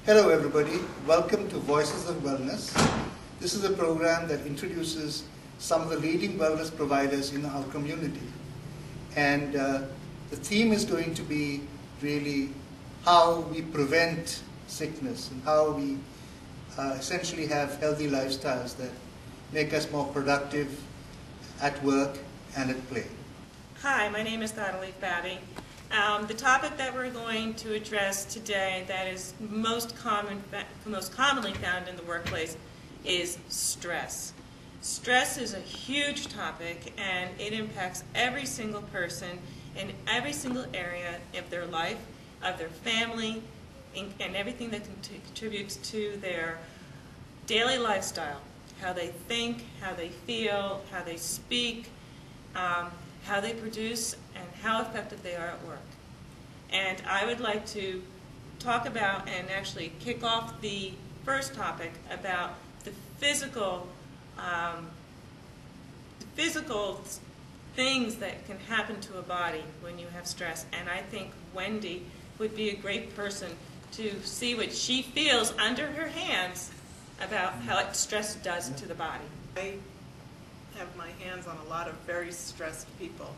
Hello everybody, welcome to Voices of Wellness. This is a program that introduces some of the leading wellness providers in our community. And the theme is going to be really how we prevent sickness and how we essentially have healthy lifestyles that make us more productive at work and at play. Hi, my name is Natalie Batty. The topic that we're going to address today that is most commonly found in the workplace is stress. Stress is a huge topic and it impacts every single person in every single area of their life, of their family, and everything that contributes to their daily lifestyle. How they think, how they feel, how they speak, how they produce, and how effective they are at work. And I would like to talk about and actually kick off the first topic about the physical things that can happen to a body when you have stress. And I think Wendy would be a great person to see what she feels under her hands about how stress does to the body. I have my hands on a lot of very stressed people,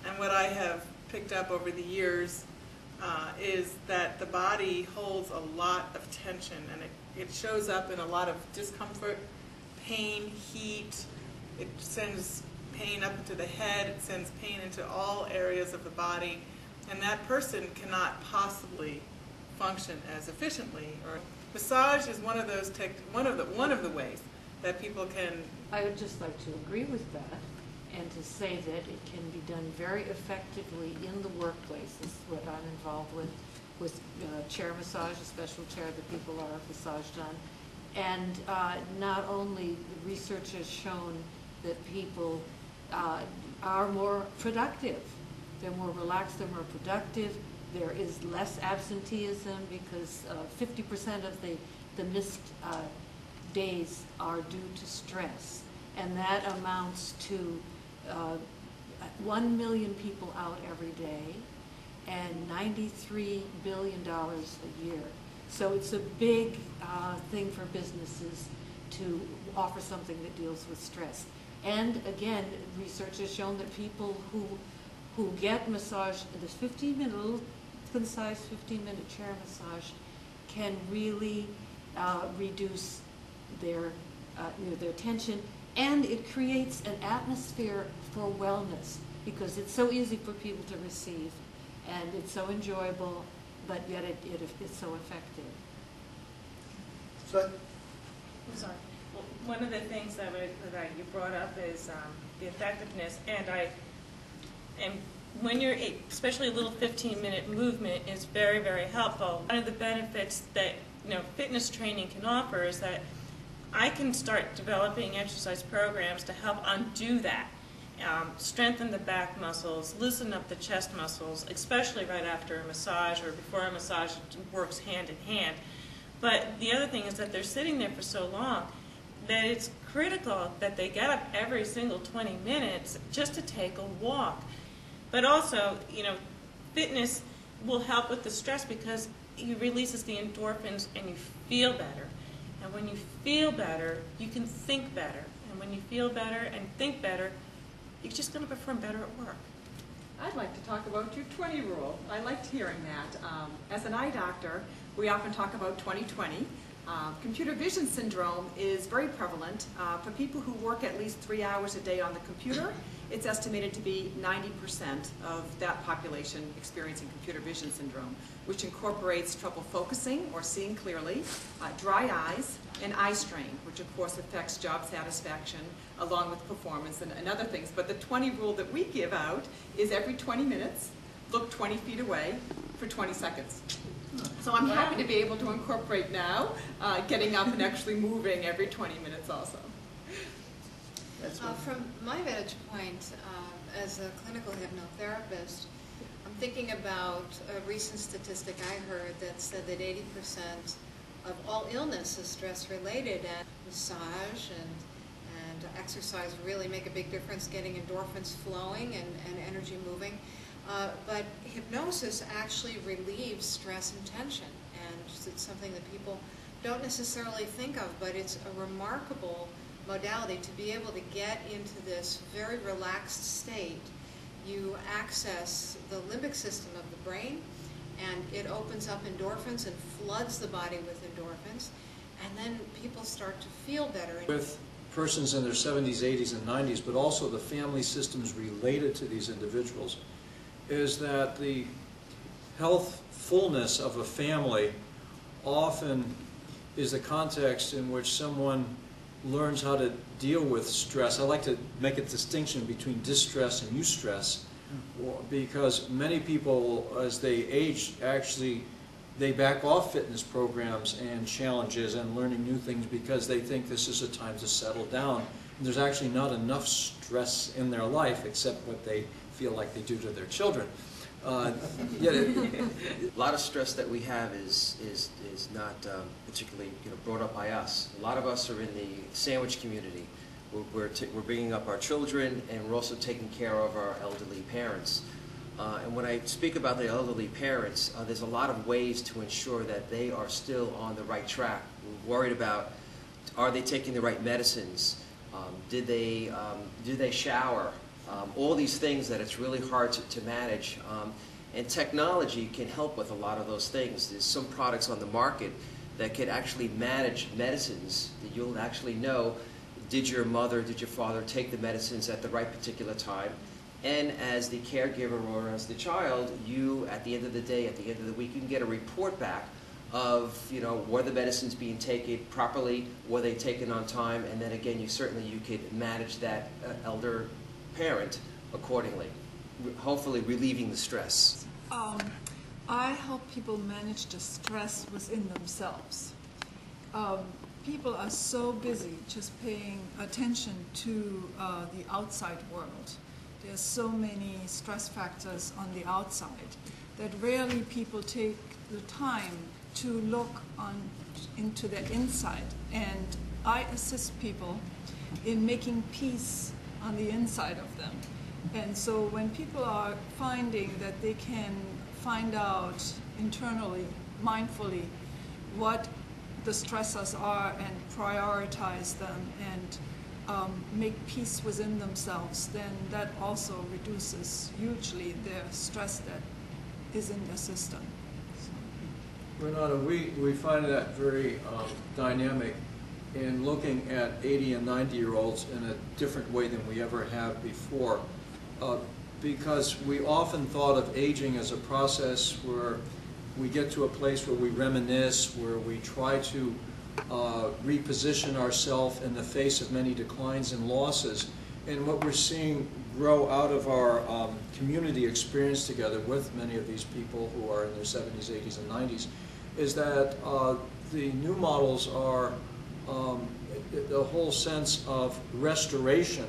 and what I have picked up over the years is that the body holds a lot of tension, and it shows up in a lot of discomfort, pain, heat. It sends pain up into the head, it sends pain into all areas of the body, and that person cannot possibly function as efficiently. Or massage is one of those one of the ways that people can. I would just like to agree with that and to say that it can be done very effectively in the workplace. This is what I'm involved with chair massage, a special chair that people are massaged on. And not only the research has shown that people are more productive, they're more relaxed, they're more productive, there is less absenteeism because 50% of the missed days are due to stress, and that amounts to 1 million people out every day and $93 billion a year. So it's a big thing for businesses to offer something that deals with stress. And again, research has shown that people who get massage, this 15-minute, little concise 15-minute chair massage, can really reduce their tension, and it creates an atmosphere for wellness because it's so easy for people to receive, and it's so enjoyable, but yet it's so effective. So, I'm sorry. Well, one of the things that you brought up is the effectiveness, and when you're, especially a little 15-minute movement is very, very helpful. One of the benefits that fitness training can offer is that I can start developing exercise programs to help undo that. Strengthen the back muscles, loosen up the chest muscles, especially right after a massage or before a massage. It works hand in hand. But the other thing is that they're sitting there for so long that it's critical that they get up every single 20 minutes just to take a walk. But also, fitness will help with the stress because it releases the endorphins and you feel better. And when you feel better, you can think better. And when you feel better and think better, you're just going to perform better at work. I'd like to talk about your 20 rule. I liked hearing that. As an eye doctor, we often talk about 20/20. Computer vision syndrome is very prevalent. For people who work at least 3 hours a day on the computer, it's estimated to be 90% of that population experiencing computer vision syndrome, which incorporates trouble focusing or seeing clearly, dry eyes, and eye strain, which of course affects job satisfaction along with performance and other things. But the 20 rule that we give out is every 20 minutes, look 20 feet away for 20 seconds. So I'm happy to be able to incorporate now getting up and actually moving every 20 minutes also. From my vantage point, as a clinical hypnotherapist, I'm thinking about a recent statistic I heard that said that 80% of all illness is stress-related, and massage and exercise really make a big difference, getting endorphins flowing and energy moving. But hypnosis actually relieves stress and tension, and it's something that people don't necessarily think of, but it's a remarkable modality to be able to get into this very relaxed state. You access the limbic system of the brain, and it opens up endorphins and floods the body with endorphins, and then people start to feel better. With persons in their 70s, 80s, and 90s, but also the family systems related to these individuals, is that the healthfulness of a family often is the context in which someone learns how to deal with stress. I like to make a distinction between distress and eustress, because many people, as they age, actually they back off fitness programs and challenges and learning new things because they think this is a time to settle down. And there's actually not enough stress in their life except what they feel like they do to their children. A lot of stress that we have is not particularly brought up by us. A lot of us are in the sandwich community. We're bringing up our children, and we're also taking care of our elderly parents. And when I speak about the elderly parents, there's a lot of ways to ensure that they are still on the right track. We're worried about, are they taking the right medicines? Do they shower? All these things that it's really hard to manage. And technology can help with a lot of those things. There's some products on the market that can actually manage medicines that you'll actually know, did your mother, did your father take the medicines at the right particular time? And as the caregiver or as the child, you, at the end of the day, at the end of the week, you can get a report back of, were the medicines being taken properly, were they taken on time, and then again, you could manage that elder parent accordingly, hopefully relieving the stress. I help people manage the stress within themselves. People are so busy just paying attention to the outside world. There's so many stress factors on the outside that rarely people take the time to look into their inside. And I assist people in making peace on the inside of them. And so when people are finding that they can find out internally, mindfully, what the stressors are and prioritize them and make peace within themselves, then that also reduces hugely their stress that is in their system. Renata, we find that very dynamic in looking at 80 and 90-year-olds in a different way than we ever have before, because we often thought of aging as a process where we get to a place where we reminisce, where we try to reposition ourselves in the face of many declines and losses. And what we're seeing grow out of our community experience together with many of these people who are in their 70s, 80s, and 90s is that the new models are the whole sense of restoration,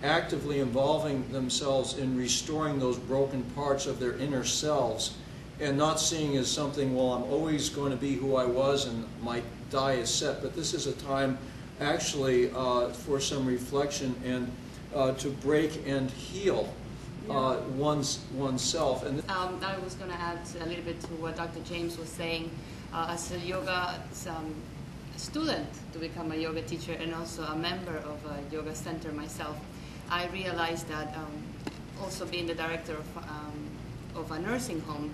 actively involving themselves in restoring those broken parts of their inner selves, and not seeing as something, well, I'm always going to be who I was and my die is set. But this is a time actually for some reflection and to break and heal oneself. And I was going to add a little bit to what Dr. James was saying. As a yoga student to become a yoga teacher and also a member of a yoga center myself, I realized that also being the director of a nursing home,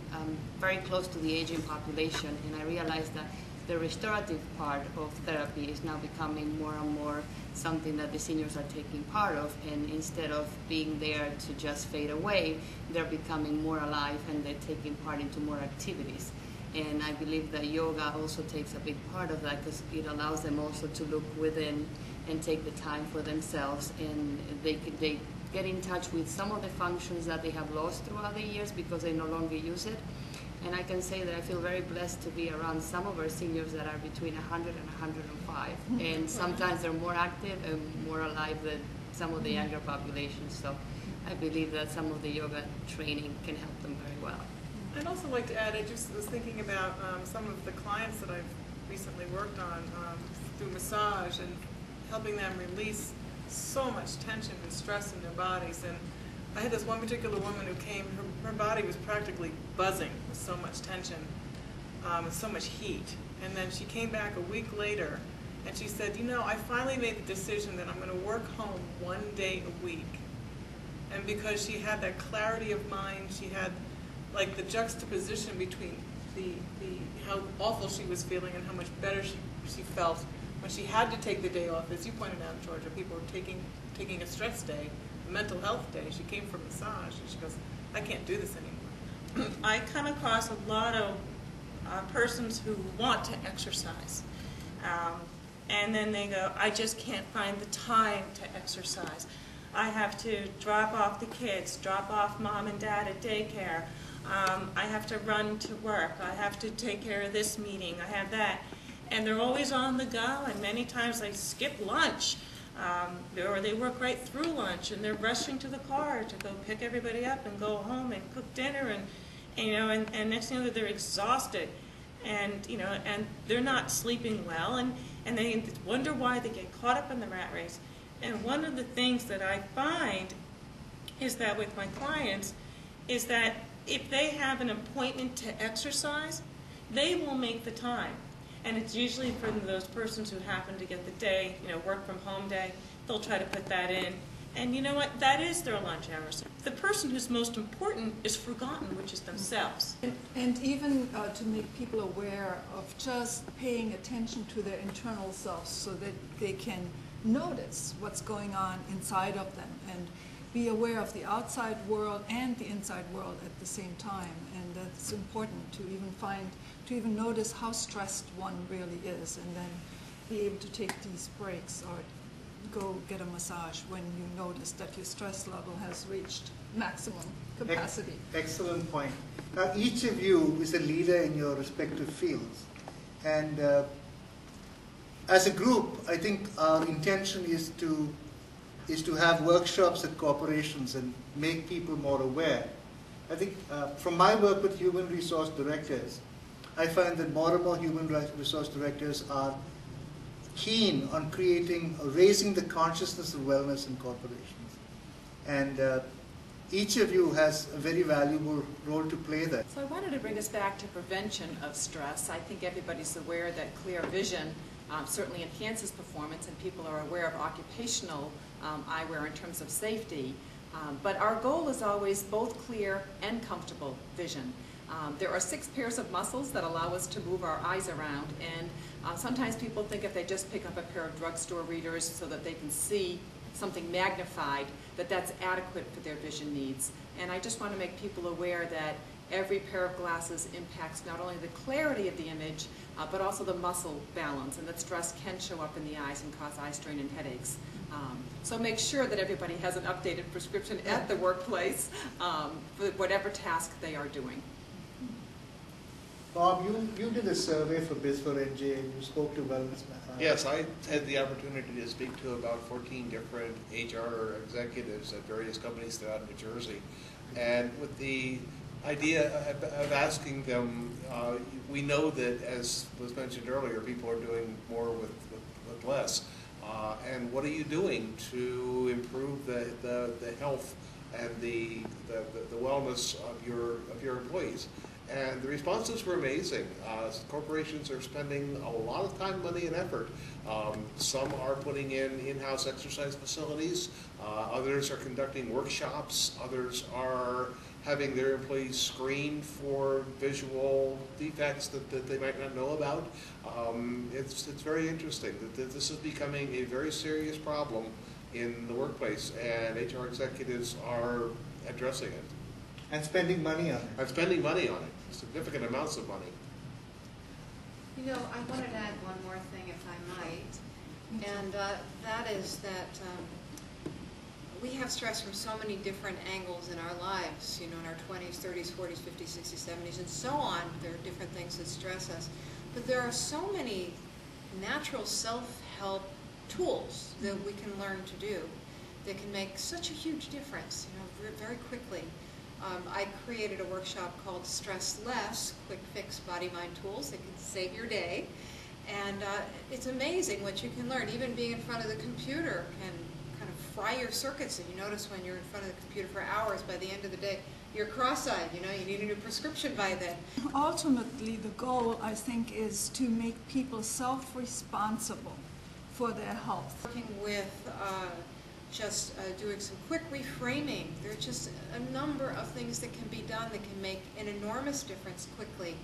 very close to the aging population, and I realized that the restorative part of therapy is now becoming more and more something that the seniors are taking part of, and instead of being there to just fade away, they're becoming more alive and they're taking part into more activities. And I believe that yoga also takes a big part of that because it allows them also to look within and take the time for themselves, and they get in touch with some of the functions that they have lost throughout the years because they no longer use it. And I can say that I feel very blessed to be around some of our seniors that are between 100 and 105. And sometimes they're more active and more alive than some of the younger populations. So I believe that some of the yoga training can help them very well. I'd also like to add, I just was thinking about some of the clients that I've recently worked on through massage and helping them release so much tension and stress in their bodies. And I had this one particular woman who came, her body was practically buzzing with so much tension, and so much heat. And then she came back a week later, and she said, you know, I finally made the decision that I'm going to work home 1 day a week. And because she had that clarity of mind, she had like the juxtaposition between how awful she was feeling and how much better she felt when she had to take the day off. As you pointed out, Georgia, people were taking a stress day, a mental health day. She came for massage, and she goes, I can't do this anymore. I come across a lot of persons who want to exercise. And then they go, I just can't find the time to exercise. I have to drop off the kids, drop off mom and dad at daycare. I have to run to work. I have to take care of this meeting. I have that. And they're always on the go, and many times they skip lunch, or they work right through lunch, and they're rushing to the car to go pick everybody up and go home and cook dinner, and you know, and next thing you know, they're exhausted, and you know, and they're not sleeping well, and they wonder why they get caught up in the rat race. And one of the things that I find is that with my clients is that if they have an appointment to exercise, they will make the time. And it's usually for those persons who happen to get the day, you know, work from home day, they'll try to put that in. And you know what? That is their lunch hours. The person who's most important is forgotten, which is themselves. And even to make people aware of just paying attention to their internal selves so that they can notice what's going on inside of them and be aware of the outside world and the inside world at the same time. And that's important to even notice how stressed one really is, and then be able to take these breaks or go get a massage when you notice that your stress level has reached maximum capacity. Excellent point. Now, each of you is a leader in your respective fields, and as a group, I think our intention is to have workshops at corporations and make people more aware. I think from my work with human resource directors, I find that more and more human resource directors are keen on raising the consciousness of wellness in corporations. And each of you has a very valuable role to play there. So I wanted to bring us back to prevention of stress. I think everybody's aware that clear vision certainly enhances performance, and people are aware of occupational eyewear in terms of safety. But our goal is always both clear and comfortable vision. There are 6 pairs of muscles that allow us to move our eyes around, and sometimes people think if they just pick up a pair of drugstore readers so that they can see something magnified, that that's adequate for their vision needs. And I just want to make people aware that every pair of glasses impacts not only the clarity of the image, but also the muscle balance, and that stress can show up in the eyes and cause eye strain and headaches. So make sure that everybody has an updated prescription at the workplace for whatever task they are doing. Bob, you did a survey for Biz4NJ and you spoke to wellness. Yes, I had the opportunity to speak to about 14 different HR executives at various companies throughout New Jersey. And with the idea of asking them, we know that, as was mentioned earlier, people are doing more with less. And what are you doing to improve the health and the wellness of your employees? And the responses were amazing. Corporations are spending a lot of time, money, and effort. Some are putting in-house exercise facilities. Others are conducting workshops. Others are having their employees screened for visual defects that they might not know about. It's very interesting that this is becoming a very serious problem in the workplace, and HR executives are addressing it. And spending money on it. And spending money on it, significant amounts of money. You know, I wanted to add one more thing, if I might, and that is that we have stress from so many different angles in our lives, you know, in our 20s, 30s, 40s, 50s, 60s, 70s, and so on. There are different things that stress us. But there are so many natural self-help tools that we can learn to do that can make such a huge difference, you know, very quickly. I created a workshop called Stress Less, Quick Fix Body-Mind Tools that can save your day. And it's amazing what you can learn. Even being in front of the computer can kind of fry your circuits, and you notice when you're in front of the computer for hours, by the end of the day, you're cross-eyed, you know, you need a new prescription by then. Ultimately, the goal, I think, is to make people self-responsible for their health. Working with just doing some quick reframing. There are just a number of things that can be done that can make an enormous difference quickly,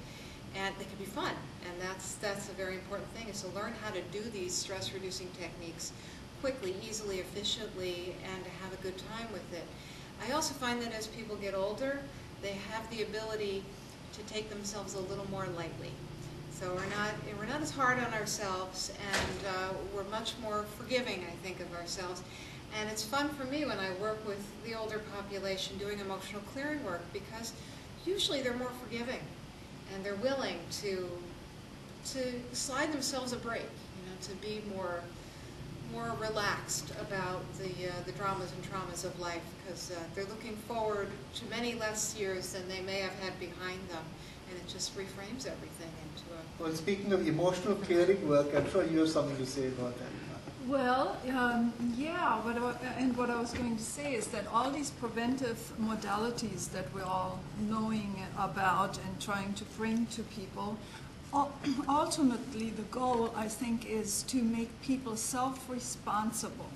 and they can be fun. And that's a very important thing, is to learn how to do these stress-reducing techniques quickly, easily, efficiently, and to have a good time with it. I also find that as people get older, they have the ability to take themselves a little more lightly. So we're not as hard on ourselves, and we're much more forgiving, I think, of ourselves. And it's fun for me when I work with the older population doing emotional clearing work, because usually they're more forgiving, and they're willing to slide themselves a break, you know, to be more relaxed about the dramas and traumas of life, because they're looking forward to many less years than they may have had behind them, and it just reframes everything into a... Well, speaking of emotional clearing work, I'm sure you have something to say about that. Well, yeah, what I was going to say is that all these preventive modalities that we're all knowing about and trying to bring to people, ultimately the goal, I think, is to make people self-responsible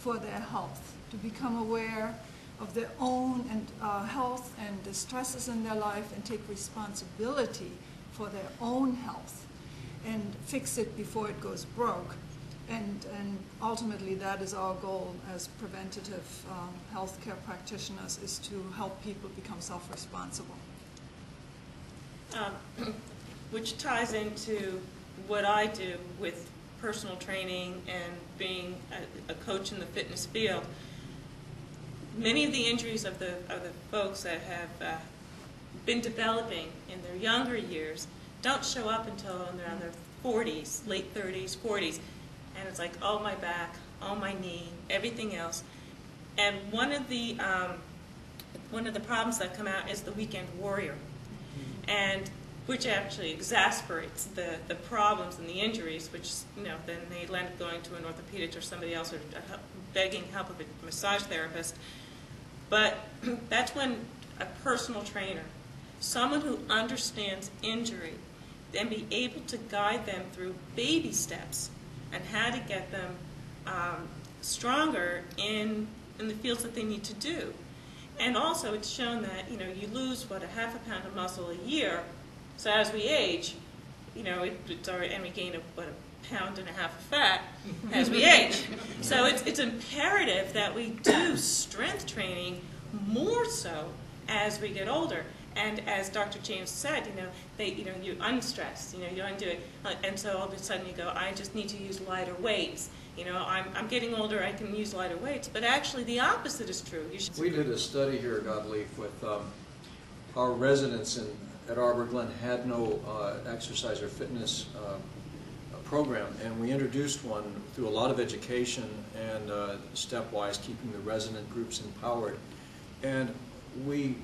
for their health, to become aware of their own health and the stresses in their life, and take responsibility for their own health and fix it before it goes broke. And ultimately, that is our goal as preventative healthcare practitioners, is to help people become self-responsible. Which ties into what I do with personal training and being a coach in the fitness field. Many of the injuries of the folks that have been developing in their younger years don't show up until they're in their 40s, late 30s, 40s. And it's like, oh, my back, oh, my knee, everything else. And one of the problems that come out is the weekend warrior, and which actually exasperates the problems and the injuries, which, you know, then they end up going to an orthopedic or somebody else, or begging help of a massage therapist. But that's when a personal trainer, someone who understands injury, then be able to guide them through baby steps and how to get them stronger in the fields that they need to do. And also, it's shown that, you know, you lose, what, a half a pound of muscle a year. So as we age, you know, and we gain, a 1.5 pounds of fat as we age. So it's imperative that we do strength training more so as we get older. And as Dr. James said, you unstress, you undo it, and so all of a sudden you go, I just need to use lighter weights. I'm getting older, I can use lighter weights. But actually, the opposite is true. We did a study here at Godleaf with our residents at Arbor Glen had no exercise or fitness program, and we introduced one through a lot of education and stepwise, keeping the resident groups empowered. And we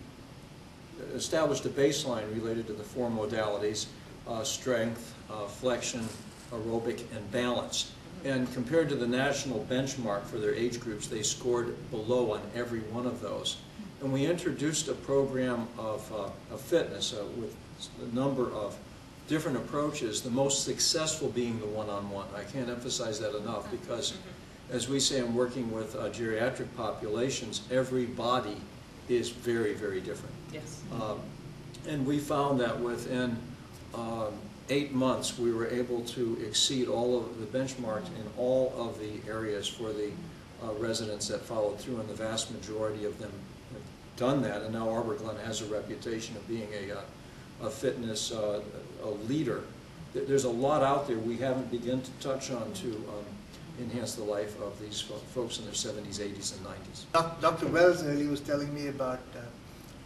established a baseline related to the 4 modalities, strength, flexion, aerobic, and balance. And compared to the national benchmark for their age groups, they scored below on every one of those. And we introduced a program of fitness with a number of different approaches, the most successful being the one-on-one. I can't emphasize that enough, because as we say, I'm working with geriatric populations, every body is very, very different. Yes. And we found that within 8 months, we were able to exceed all of the benchmarks in all of the areas for the residents that followed through, and the vast majority of them have done that. And now Arbor Glen has a reputation of being a fitness a leader. There's a lot out there we haven't begun to touch on to enhance the life of these folks in their 70s, 80s, and 90s. Dr. Wells earlier was telling me about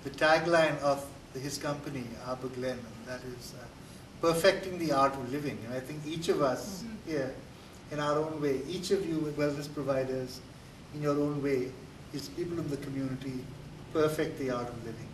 the tagline of his company, Arbor Glen, and that is perfecting the art of living. And I think each of us here, in our own way, each of you wellness providers, in your own way, is people in the community, perfect the art of living.